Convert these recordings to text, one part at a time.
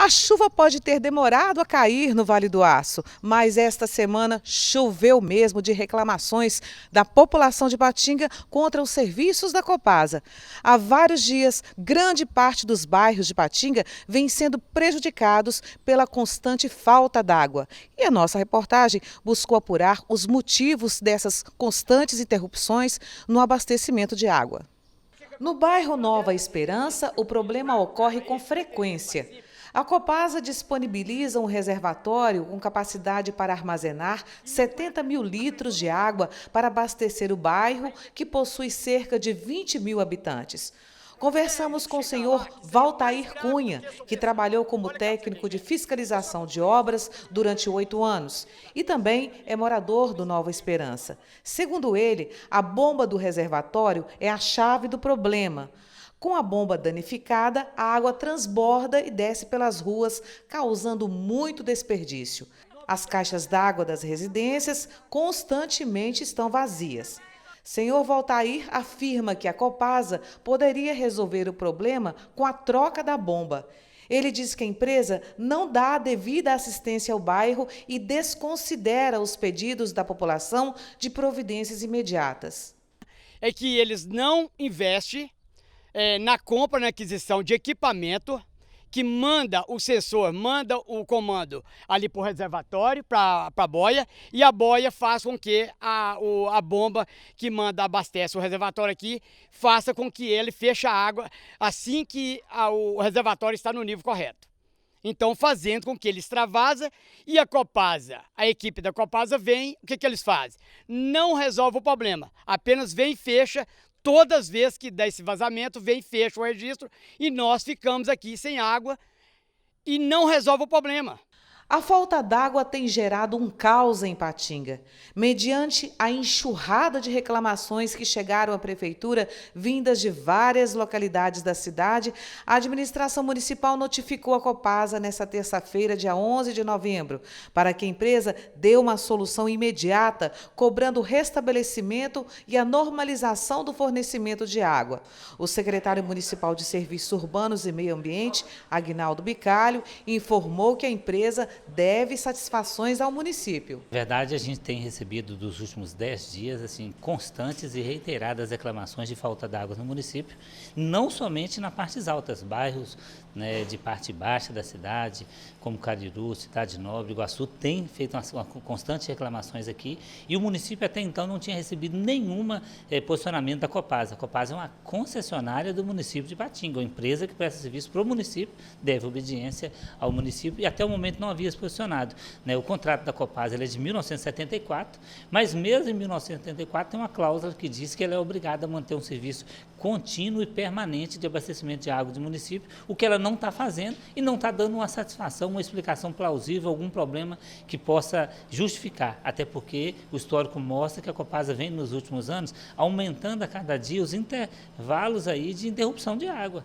A chuva pode ter demorado a cair no Vale do Aço, mas esta semana choveu mesmo de reclamações da população de Ipatinga contra os serviços da Copasa. Há vários dias, grande parte dos bairros de Ipatinga vem sendo prejudicados pela constante falta d'água. E a nossa reportagem buscou apurar os motivos dessas constantes interrupções no abastecimento de água. No bairro Nova Esperança, o problema ocorre com frequência. A Copasa disponibiliza um reservatório com capacidade para armazenar 70 mil litros de água para abastecer o bairro, que possui cerca de 20 mil habitantes. Conversamos com o senhor Valtair Cunha, que trabalhou como técnico de fiscalização de obras durante 8 anos e também é morador do Nova Esperança. Segundo ele, a bomba do reservatório é a chave do problema. Com a bomba danificada, a água transborda e desce pelas ruas, causando muito desperdício. As caixas d'água das residências constantemente estão vazias. Senhor Valtair afirma que a Copasa poderia resolver o problema com a troca da bomba. Ele diz que a empresa não dá a devida assistência ao bairro e desconsidera os pedidos da população de providências imediatas. É que eles não investem na compra, na aquisição de equipamento que manda o sensor, manda o comando ali para o reservatório, para a boia, e a boia faz com que a bomba que manda, abastece o reservatório aqui, faça com que ele feche a água assim que o reservatório está no nível correto. Então, fazendo com que ele extravasa e a Copasa, a equipe da Copasa vem, o que eles fazem? Não resolve o problema, apenas vem e fecha. Todas as vezes que dá esse vazamento, vem, fecha o registro e nós ficamos aqui sem água e não resolve o problema. A falta d'água tem gerado um caos em Ipatinga. Mediante a enxurrada de reclamações que chegaram à prefeitura, vindas de várias localidades da cidade, a administração municipal notificou a Copasa nesta terça-feira, dia 11 de novembro, para que a empresa dê uma solução imediata, cobrando o restabelecimento e a normalização do fornecimento de água. O secretário municipal de Serviços Urbanos e Meio Ambiente, Aguinaldo Bicalho, informou que a empresa deve satisfações ao município. Na verdade, a gente tem recebido dos últimos 10 dias constantes e reiteradas reclamações de falta d'água no município, não somente nas partes altas, bairros de parte baixa da cidade, como Cariru, Cidade Nobre, Iguaçu, tem feito uma constantes reclamações aqui e o município até então não tinha recebido nenhuma posicionamento da Copasa. A Copasa é uma concessionária do município de Ipatinga, uma empresa que presta serviço para o município, deve obediência ao município e até o momento não havia se posicionado. O contrato da Copasa é de 1974, mas mesmo em 1974 tem uma cláusula que diz que ela é obrigada a manter um serviço contínuo e permanente de abastecimento de água do município, o que ela não está fazendo e não está dando uma satisfação, uma explicação plausível, algum problema que possa justificar, até porque o histórico mostra que a Copasa vem nos últimos anos aumentando a cada dia os intervalos aí de interrupção de água.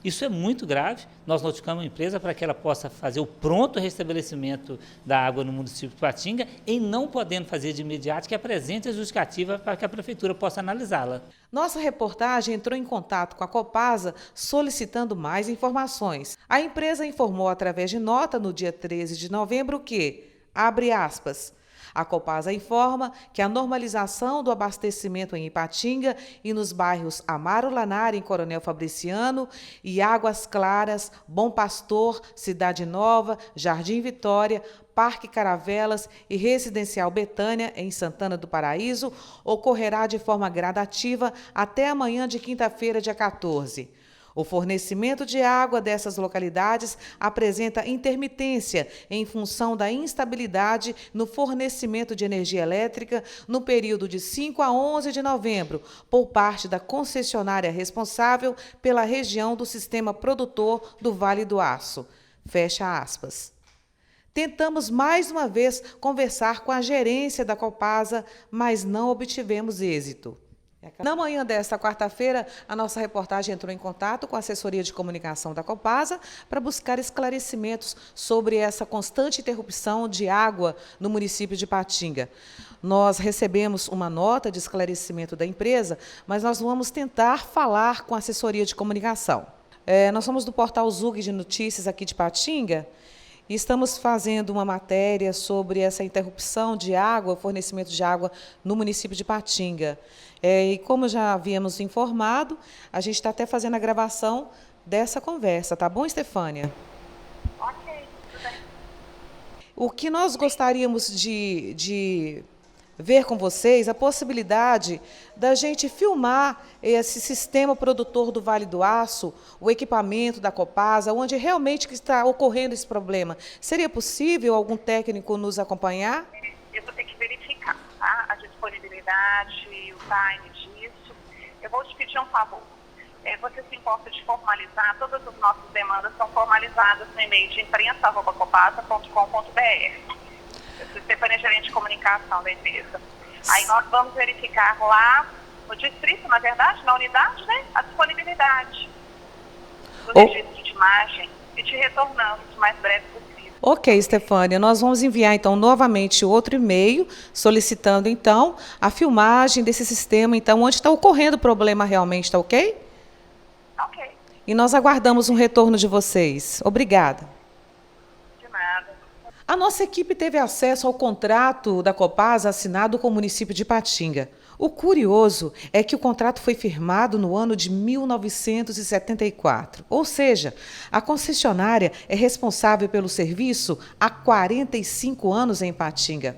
Isso é muito grave, nós notificamos a empresa para que ela possa fazer o pronto restabelecimento da água no município de Ipatinga, em não podendo fazer de imediato, que apresente a justificativa para que a prefeitura possa analisá-la. Nossa reportagem entrou em contato com a Copasa solicitando mais informações. A empresa informou através de nota no dia 13 de novembro que, abre aspas, a Copasa informa que a normalização do abastecimento em Ipatinga e nos bairros Amaro Lanari, em Coronel Fabriciano, e Águas Claras, Bom Pastor, Cidade Nova, Jardim Vitória, Parque Caravelas e Residencial Betânia, em Santana do Paraíso, ocorrerá de forma gradativa até amanhã de quinta-feira, dia 14. O fornecimento de água dessas localidades apresenta intermitência em função da instabilidade no fornecimento de energia elétrica no período de 5 a 11 de novembro, por parte da concessionária responsável pela região do sistema produtor do Vale do Aço. Fecha aspas. Tentamos mais uma vez conversar com a gerência da Copasa, mas não obtivemos êxito. Na manhã desta quarta-feira, a nossa reportagem entrou em contato com a assessoria de comunicação da Copasa para buscar esclarecimentos sobre essa constante interrupção de água no município de Ipatinga. Nós recebemos uma nota de esclarecimento da empresa, mas nós vamos tentar falar com a assessoria de comunicação. Nós somos do portal Zug de Notícias aqui de Patinga e estamos fazendo uma matéria sobre essa interrupção de água, fornecimento de água no município de Patinga. E como já havíamos informado, a gente está até fazendo a gravação dessa conversa, tá bom, Estefânia? Ok, tudo bem. O que nós gostaríamos de ver com vocês a possibilidade da gente filmar esse sistema produtor do Vale do Aço, o equipamento da Copasa, onde realmente que está ocorrendo esse problema. Seria possível algum técnico nos acompanhar? Eu vou ter que verificar, tá? A disponibilidade, o time disso. Eu vou te pedir um favor. Você se importa de formalizar, todas as nossas demandas são formalizadas no e-mail de imprensa@copasa.com.br. Eu sou Estefânia, gerente de comunicação da empresa. Aí nós vamos verificar lá no distrito, na verdade, na unidade, né, a disponibilidade do registro de imagem e te retornamos o mais breve possível. Ok, Estefânia, nós vamos enviar então novamente outro e-mail solicitando então a filmagem desse sistema, então onde está ocorrendo o problema realmente, tá ok? Ok. E nós aguardamos um retorno de vocês. Obrigada. De nada. A nossa equipe teve acesso ao contrato da Copasa assinado com o município de Patinga. O curioso é que o contrato foi firmado no ano de 1974, ou seja, a concessionária é responsável pelo serviço há 45 anos em Patinga.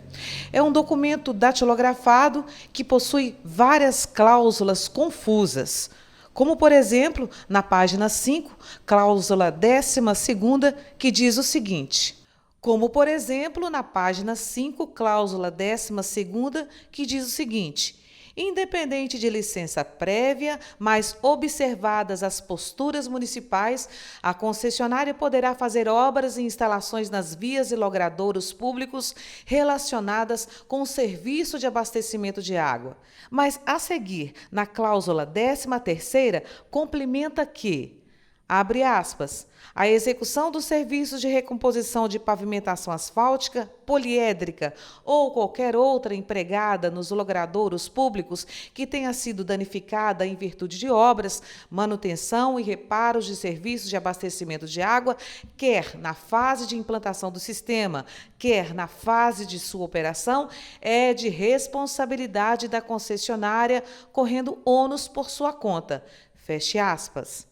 É um documento datilografado que possui várias cláusulas confusas, como, por exemplo, na página 5, cláusula 12ª, que diz o seguinte... Como, por exemplo, na página 5, cláusula 12ª, que diz o seguinte: independente de licença prévia, mas observadas as posturas municipais, a concessionária poderá fazer obras e instalações nas vias e logradouros públicos relacionadas com o serviço de abastecimento de água. Mas, a seguir, na cláusula 13ª, complementa que... Abre aspas, a execução dos serviços de recomposição de pavimentação asfáltica, poliédrica ou qualquer outra empregada nos logradouros públicos que tenha sido danificada em virtude de obras, manutenção e reparos de serviços de abastecimento de água, quer na fase de implantação do sistema, quer na fase de sua operação, é de responsabilidade da concessionária, correndo ônus por sua conta. Feche aspas.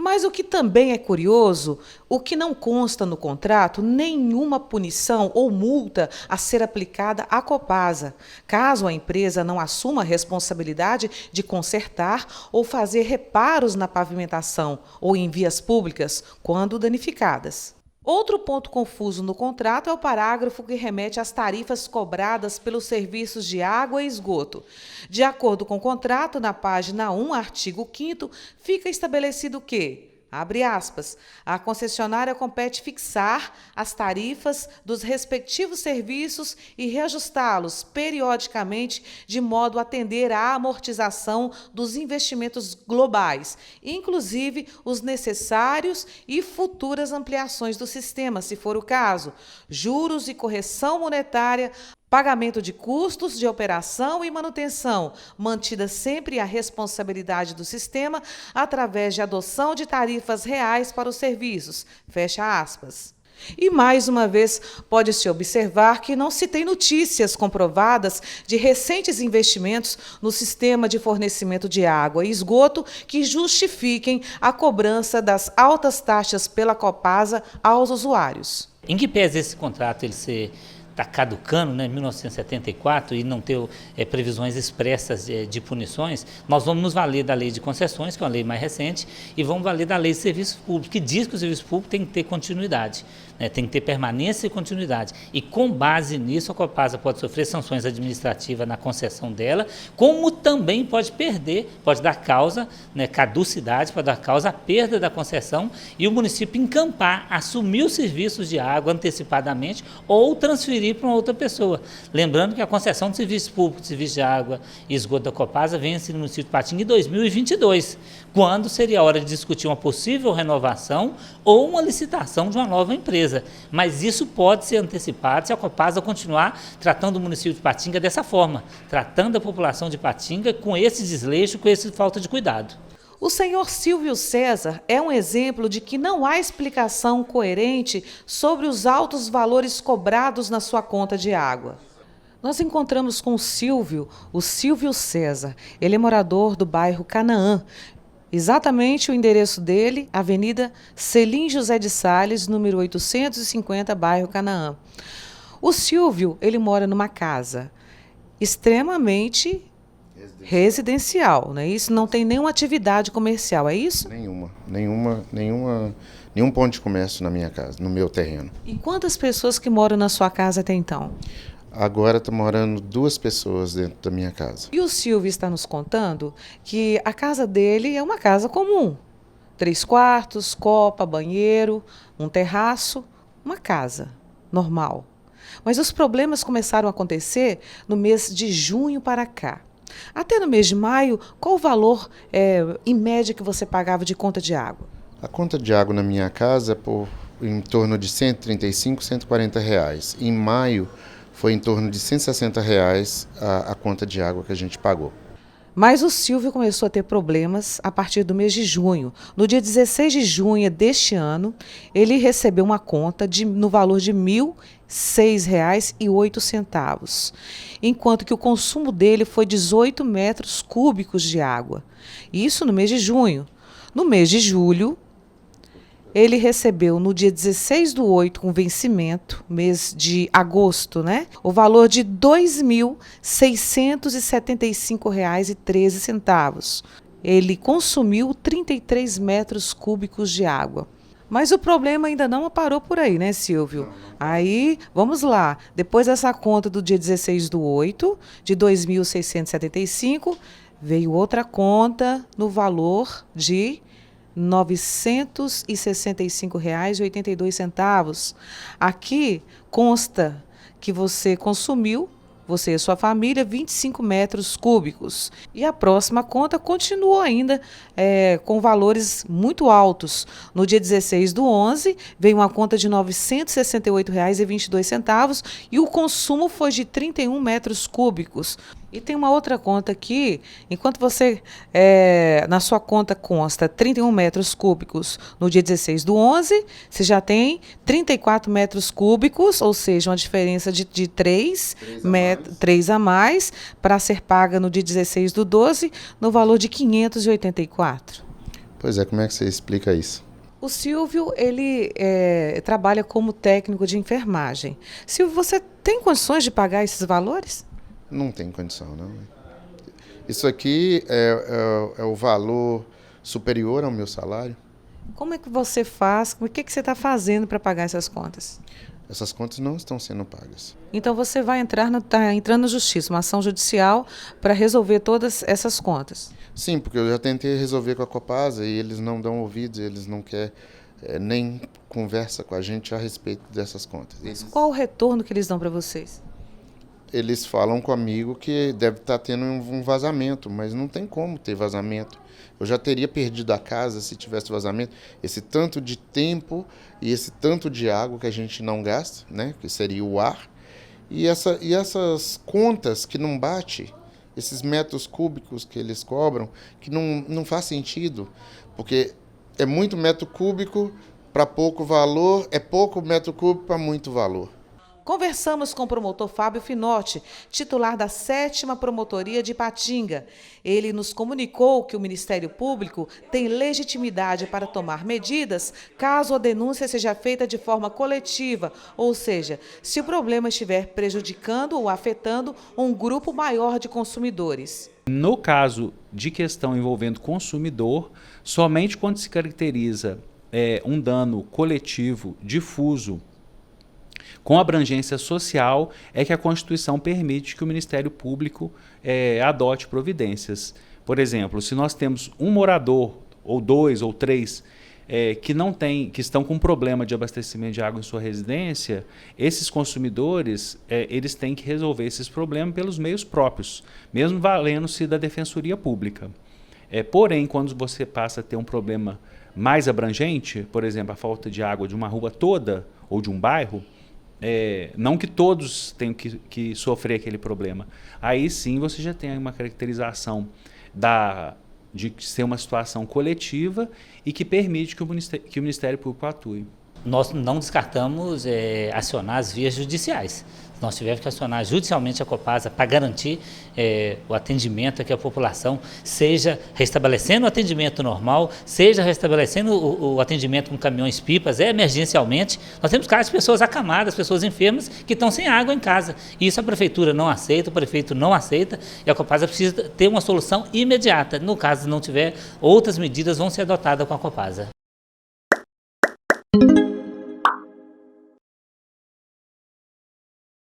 Mas o que também é curioso, o que não consta no contrato, nenhuma punição ou multa a ser aplicada à Copasa, caso a empresa não assuma a responsabilidade de consertar ou fazer reparos na pavimentação ou em vias públicas, quando danificadas. Outro ponto confuso no contrato é o parágrafo que remete às tarifas cobradas pelos serviços de água e esgoto. De acordo com o contrato, na página 1, artigo 5º, fica estabelecido que, abre aspas, a concessionária compete fixar as tarifas dos respectivos serviços e reajustá-los periodicamente de modo a atender à amortização dos investimentos globais, inclusive os necessários e futuras ampliações do sistema, se for o caso, juros e correção monetária, pagamento de custos de operação e manutenção, mantida sempre a responsabilidade do sistema através de adoção de tarifas reais para os serviços. Fecha aspas. E, mais uma vez, pode-se observar que não se tem notícias comprovadas de recentes investimentos no sistema de fornecimento de água e esgoto que justifiquem a cobrança das altas taxas pela Copasa aos usuários. Em que pese esse contrato ele ser está caducando, né, em 1974, e não ter previsões expressas de punições, nós vamos nos valer da lei de concessões, que é uma lei mais recente, e vamos valer da lei de serviços públicos, que diz que o serviço público tem que ter continuidade, né, tem que ter permanência e continuidade. E com base nisso, a Copasa pode sofrer sanções administrativas na concessão dela, como também pode perder, pode dar causa, né, caducidade, pode dar causa à perda da concessão, e o município encampar, assumir os serviços de água antecipadamente ou transferir para uma outra pessoa. Lembrando que a concessão de serviço público, de serviço de água e esgoto da Copasa vence no município de Patinga em 2022, quando seria a hora de discutir uma possível renovação ou uma licitação de uma nova empresa. Mas isso pode ser antecipado se a Copasa continuar tratando o município de Patinga dessa forma, tratando a população de Patinga com esse desleixo, com essa falta de cuidado. O senhor Silvio César é um exemplo de que não há explicação coerente sobre os altos valores cobrados na sua conta de água. Nós encontramos com o Silvio César. Ele é morador do bairro Canaã. Exatamente o endereço dele, Avenida Selim José de Sales, número 850, bairro Canaã. O Silvio, ele mora numa casa extremamente residencial, não é isso? Não tem nenhuma atividade comercial, é isso? Nenhum ponto de comércio na minha casa, no meu terreno. E quantas pessoas que moram na sua casa até então? Agora está morando 2 pessoas dentro da minha casa. E o Silvio está nos contando que a casa dele é uma casa comum. 3 quartos, copa, banheiro, um terraço, uma casa normal. Mas os problemas começaram a acontecer no mês de junho para cá. Até no mês de maio, qual o valor, em média, que você pagava de conta de água? A conta de água na minha casa é em torno de R$ 135, R$ 140. Em maio, foi em torno de R$ 160 a conta de água que a gente pagou. Mas o Silvio começou a ter problemas a partir do mês de junho. No dia 16 de junho deste ano, ele recebeu uma conta no valor de R$ 1.006,08, enquanto que o consumo dele foi 18 metros cúbicos de água. Isso no mês de junho. No mês de julho, ele recebeu no dia 16/8, com vencimento, mês de agosto, né? O valor de R$ 2.675,13. Ele consumiu 33 metros cúbicos de água. Mas o problema ainda não parou por aí, né, Silvio? Aí, vamos lá. Depois dessa conta do dia 16/8, de 2.675, veio outra conta no valor de R$ 965,82. Aqui consta que você consumiu, você e sua família, 25 metros cúbicos. E a próxima conta continuou ainda com valores muito altos. No dia 16/11, veio uma conta de R$ 968,22 e o consumo foi de 31 metros cúbicos. E tem uma outra conta aqui, enquanto você, na sua conta consta 31 metros cúbicos no dia 16/11, você já tem 34 metros cúbicos, ou seja, uma diferença de 3 a mais, para ser paga no dia 16/12, no valor de R$ 584. Pois é, como é que você explica isso? O Silvio, ele trabalha como técnico de enfermagem. Silvio, você tem condições de pagar esses valores? Não tem condição, não. Isso aqui é o valor superior ao meu salário. Como é que você faz? O que você está fazendo para pagar essas contas? Essas contas não estão sendo pagas. Então você vai está entrando na justiça, uma ação judicial para resolver todas essas contas? Sim, porque eu já tentei resolver com a Copasa e eles não dão ouvidos, eles não querem nem conversa com a gente a respeito dessas contas. Mas qual o retorno que eles dão para vocês? Eles falam comigo que deve estar tendo um vazamento, mas não tem como ter vazamento. Eu já teria perdido a casa se tivesse vazamento. Esse tanto de tempo e esse tanto de água que a gente não gasta, né, que seria o ar, e essas contas que não bate, esses metros cúbicos que eles cobram, que não faz sentido, porque é muito metro cúbico para pouco valor, é pouco metro cúbico para muito valor. Conversamos com o promotor Fábio Finotti, titular da 7ª Promotoria de Ipatinga. Ele nos comunicou que o Ministério Público tem legitimidade para tomar medidas caso a denúncia seja feita de forma coletiva, ou seja, se o problema estiver prejudicando ou afetando um grupo maior de consumidores. No caso de questão envolvendo consumidor, somente quando se caracteriza um dano coletivo, difuso, com abrangência social, é que a Constituição permite que o Ministério Público adote providências. Por exemplo, se nós temos um morador, ou 2 ou 3, que estão com problema de abastecimento de água em sua residência, esses consumidores eles têm que resolver esses problemas pelos meios próprios, mesmo valendo-se da Defensoria Pública. Porém, quando você passa a ter um problema mais abrangente, por exemplo, a falta de água de uma rua toda ou de um bairro, não que todos tenham que sofrer aquele problema. Aí sim você já tem uma caracterização de ser uma situação coletiva e que permite que o Ministério Público atue. Nós não descartamos acionar as vias judiciais. Nós tivemos que acionar judicialmente a Copasa para garantir o atendimento a que a população, seja restabelecendo o atendimento normal, seja restabelecendo o atendimento com caminhões-pipas, emergencialmente. Nós temos casos de pessoas acamadas, pessoas enfermas, que estão sem água em casa. E isso a Prefeitura não aceita, o prefeito não aceita, e a Copasa precisa ter uma solução imediata. No caso, não tiver, outras medidas vão ser adotadas com a Copasa.